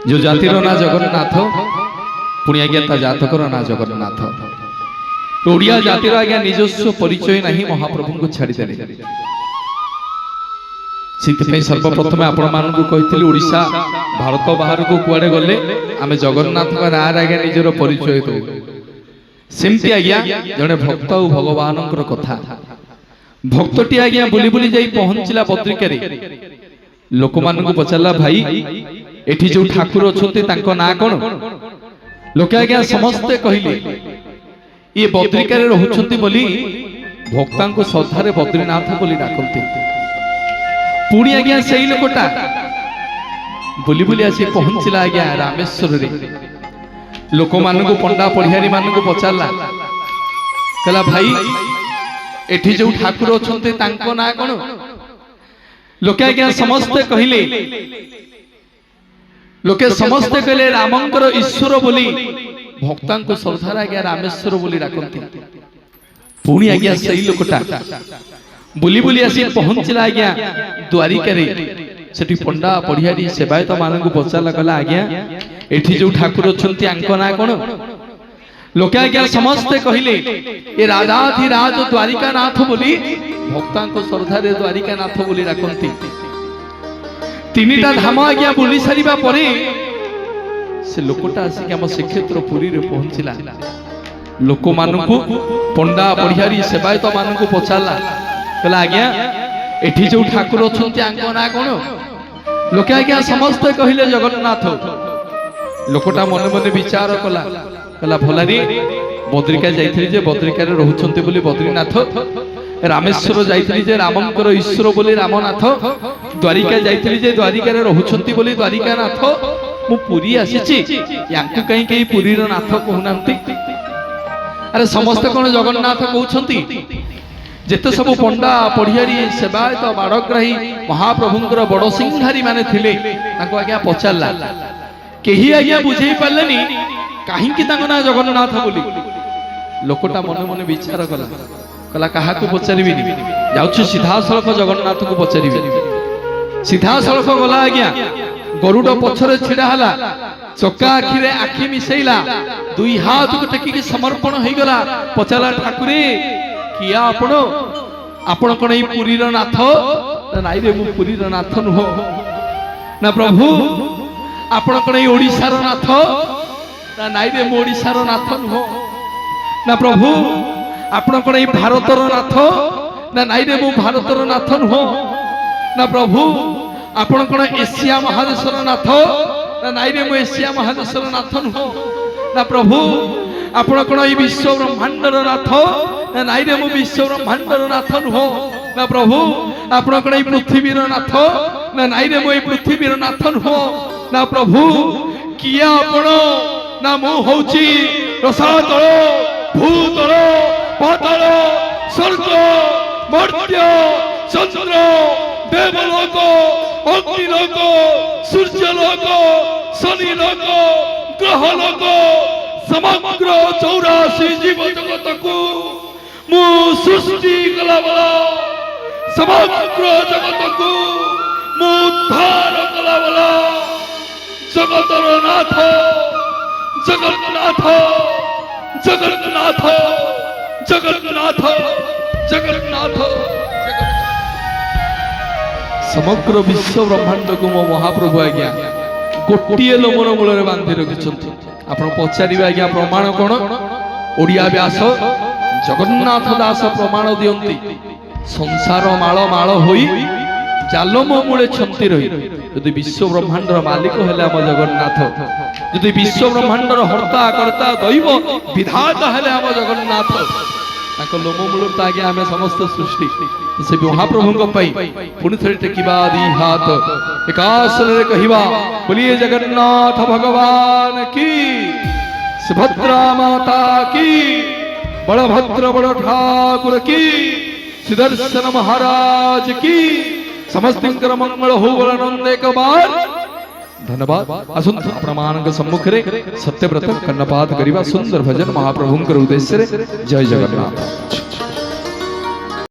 जो जातिर ना जगन्नाथ पुणी आज्ञा ता जातकर ना जगन्नाथ ओडिया जातिर आज्ञा निजस्व परिचय नहीं महाप्रभु को छाड़ीदेले से सर्वप्रथम आपण मानू कही ओडिशा भारत बाहर को कुआडे गले आमे जगन्नाथ नार आज्ञा निजर परिचय दो सेमती आज्ञा जड़े भक्त और भगवान कथा भक्तटी आज्ञा बुली बुली जाई पहुंचला बद्रिका लोक मान को पचारा भाई एठी जो ठाकुर अच्छे ना कौन लोके आज्ञा समस्ते कहले ये बद्रिका रोचंती बोली भक्ता को श्रद्धारे बद्रीनाथ बोली डाकती पुणी आज्ञा से लोकटा बुली बुली आसी पहुंचला आज्ञा रामेश्वर रे लोक मान को पंडा पढ़ियारी मान को पचारा कहला भाई एठी जो ठाकुर अच्छे ना कौन लोके आज्ञा समस्ते कहले लोके समस्ते कहले रामंकर ईश्वर बोली भक्ता को श्रद्धार आज्ञा रामेश्वर बोली डाकती पुणी आज्ञा से लोकटा बुली बुली आसी पहुंचला आज्ञा द्वारिका रे सेठी पंडा पढ़ियारी सेवायत मान को पचारा गला आज्ञा एठी जो ठाकुर अच्छे ना कौन लोके आज्ञा समस्ते कहले ये राजाधिराज द्वारिका नाथ बोली भक्ता को श्रद्धारे द्वारिका नाथ बोली डाकती तीनिटा धाम आज्ञा बुली सारिबा परे से लोकटा आसिक आम श्रीक्षेत्र पुरी रे पहुंचला लोक मानकु पंडा पढ़ियारी सेवायत मानकु पचारला कहला आज्ञा एठी जो ठाकुर अछंती आंको ना कोन लोके आज्ञा समस्त कहिले जगन्नाथ लोकटा मन मन विचार कला कहला भलारी बद्रिका जाइथिली जे बद्रिका रे रहउछंती बोली बद्रीनाथ रामेश्वर जाइथिली जे रामंकर ईश्वर बोली रामनाथ द्वारिका जाइथिली जे द्वारिका रे रहउछंती बोली द्वारिकानाथ मु पुरी आसीची याकु कहीं कहीं पुरी रो नाथ कहउनांती अरे समस्त कोन जगन्नाथ कहउछंती जेते सब पंडा पढ़ियारी सेवायत बाड़ग्राही महाप्रभुंकर बड़ सिंहारी माने थिले ताको आज्ञा पचारला केही आज्ञा बुझेई पारलेनी काहे कि ताको ना जगन्नाथ बोली लोकटा मन मन विचार कला कला कहा को पचारिबी जाउछु सीधा सड़क जगन्नाथ को पचारिबी सीधा सड़क गला आज्ञा गरुड़ पछरे छिड़ा हला चक्का आखि रे आखि मिसेइला दुई हाथ को टेकी के समर्पण होई गला पचाला ठाकुरे किया आपण आपण कोन ई पुरी रो नाथ नाई रे मु पुरी रो नाथ नुहो ना प्रभु आपण कोन ई ओडिसा रो नाथ ना नाई रे मु ओडिसा रो नाथ नुहो ना प्रभु आपण कोन ई भारत रो नाथ ना नाई रे मु भारत रो नाथ नुहो ना प्रभु आपण कोन एशिया महादेश रो नाथ ना नाई रे मु एशिया महादेश रो नाथ नुहो ना प्रभु आपण कोन ई विश्व ब्रह्मांड रो नाथ ना नाई रे मु विश्व ब्रह्मांड रो नाथ नुहो ना प्रभु आपण कोन ई पृथ्वी रो नाथ ना नाई रे मु ई पृथ्वी रो नाथ नुहो ना प्रभु किया आपण ना मु होची रसातल भूतल पाताल स्वर्ग मर्त्य चंद्र देवलोक अग्निलोक सूर्यलोक शनिलोक ग्रहलोक समग्र 84 जीव जगत को मु सृष्टि कला वाला समग्र जगत को मु उद्धार कला वाला जगतर नाथ जगन्नाथ जगन्नाथ जगन्नाथ जगन्नाथ समग्र विश्व ब्रह्मांड को मो महाप्रभु आज्ञा गोटिए लोमर मूल बांधि रखिछंती आपण पचारिबे आज्ञा प्रमाण कोन ओडिया व्यास जगन्नाथ दास प्रमाण दियंती संसार माळ माळ होई जालम मूले छंती रही यदि विश्व ब्रह्मांडर मालिक हेले हम जगन्नाथ यदि विश्व ब्रह्मांडर हर्ता कर्ता दैव विधाता हेले हम जगन्नाथ ताको लोम मूल आज्ञा आमे समस्त सृष्टि से महाप्रभु पुणी थे टेकिबा दी हाथ एकासन रे कहिबा बोलिए जगन्नाथ भगवान की सुभद्रा माता की बलभद्र बड़ ठाकुर की सुदर्शन महाराज की समस्त मंगल हो आनंद एक बार धन्यवाद असुन प्रमाण सम्मुख रे सत्यव्रत कर्णपात करिबा सुंदर भजन महाप्रभुंकर उद्देश्य रे जय जगन्नाथ।